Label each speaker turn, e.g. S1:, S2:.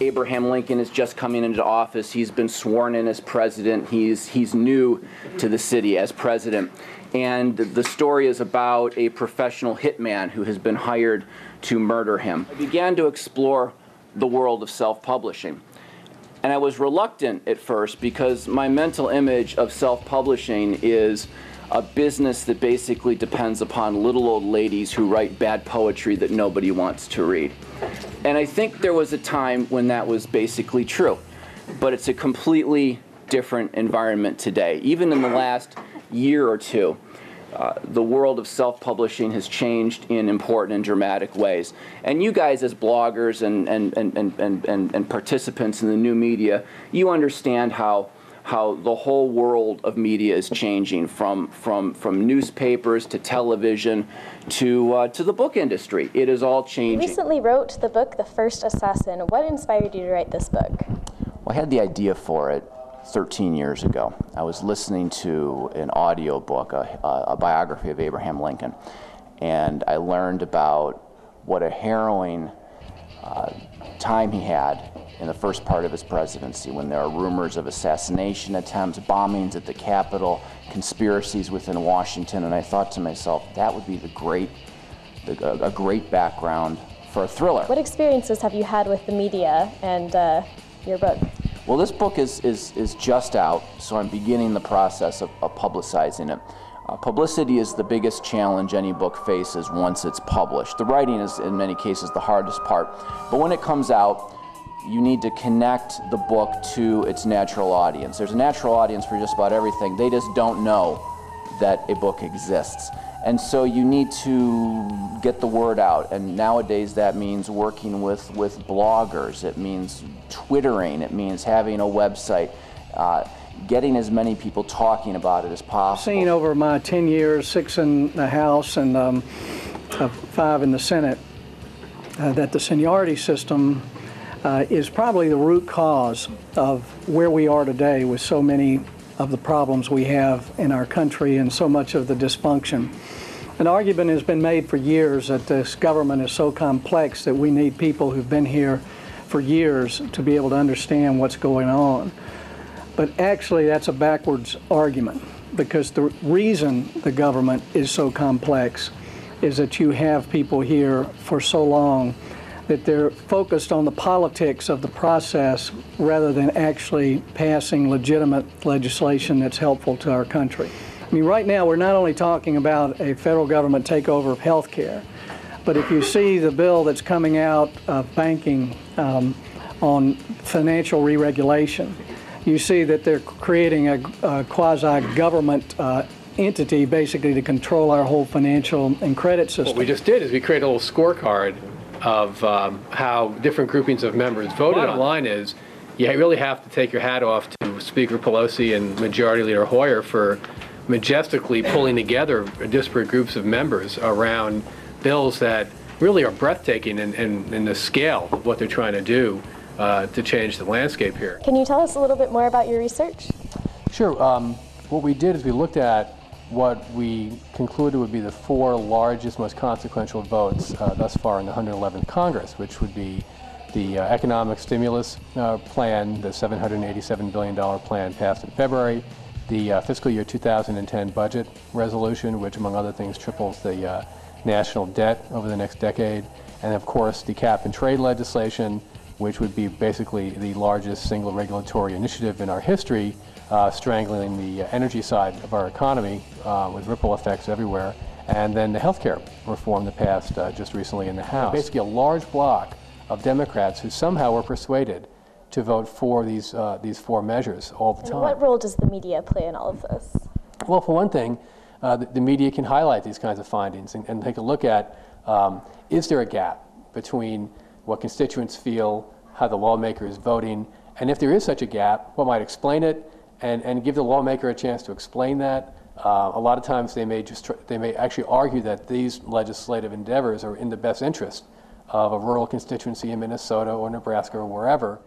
S1: Abraham Lincoln is just coming into office. He's been sworn in as president. He's new to the city as president. And the story is about a professional hitman who has been hired to murder him. I began to explore the world of self-publishing. And I was reluctant at first because my mental image of self-publishing is a business that basically depends upon little old ladies who write bad poetry that nobody wants to read. And I think there was a time when that was basically true. But it's a completely different environment today. Even in the last year or two, the world of self-publishing has changed in important and dramatic ways. And you guys as bloggers and participants in the new media, you understand how the whole world of media is changing from newspapers to television to the book industry. It is all changing.
S2: You recently wrote the book, The First Assassin. What inspired you to write this book?
S1: Well, I had the idea for it 13 years ago. I was listening to an audio book, a biography of Abraham Lincoln, and I learned about what a harrowing time he had in the first part of his presidency, when there are rumors of assassination attempts, bombings at the Capitol, conspiracies within Washington, and I thought to myself, that would be a great background for a thriller.
S2: What experiences have you had with the media and your book?
S1: Well, this book is just out, so I'm beginning the process of publicizing it. Publicity is the biggest challenge any book faces once it's published. The writing is, in many cases, the hardest part. But when it comes out, you need to connect the book to its natural audience. There's a natural audience for just about everything. They just don't know that a book exists. And so you need to get the word out. And nowadays that means working with bloggers. It means Twittering. It means having a website. Getting as many people talking about it as possible.
S3: I've seen over my 10 years, 6 in the House and 5 in the Senate, that the seniority system is probably the root cause of where we are today with so many of the problems we have in our country and so much of the dysfunction. An argument has been made for years that this government is so complex that we need people who've been here for years to be able to understand what's going on. But actually that's a backwards argument, because the reason the government is so complex is that you have people here for so long that they're focused on the politics of the process rather than actually passing legitimate legislation that's helpful to our country. I mean, right now we're not only talking about a federal government takeover of health care, but if you see the bill that's coming out of banking on financial re-regulation, you see that they're creating a quasi-government entity basically to control our whole financial and credit system.
S4: What we just did is we created a little scorecard of how different groupings of members voted. Bottom line is, you really have to take your hat off to Speaker Pelosi and Majority Leader Hoyer for majestically pulling together disparate groups of members around bills that really are breathtaking in the scale of what they're trying to do to change the landscape here.
S2: Can you tell us a little bit more about your research?
S4: Sure. What we did is we looked at what we concluded would be the 4 largest, most consequential votes thus far in the 111th Congress, which would be the economic stimulus plan, the $787 billion plan passed in February, the fiscal year 2010 budget resolution, which among other things triples the national debt over the next decade, and of course the cap and trade legislation, which would be basically the largest single regulatory initiative in our history, strangling the energy side of our economy with ripple effects everywhere, and then the healthcare reform that passed just recently in the House. Basically a large block of Democrats who somehow were persuaded to vote for these 4 measures all the time.
S2: And what role does the media play in all of this?
S4: Well, for one thing, the media can highlight these kinds of findings and take a look at, is there a gap between what constituents feel, how the lawmaker is voting, and if there is such a gap, what might explain it, and give the lawmaker a chance to explain that. A lot of times they may actually argue that these legislative endeavors are in the best interest of a rural constituency in Minnesota or Nebraska or wherever.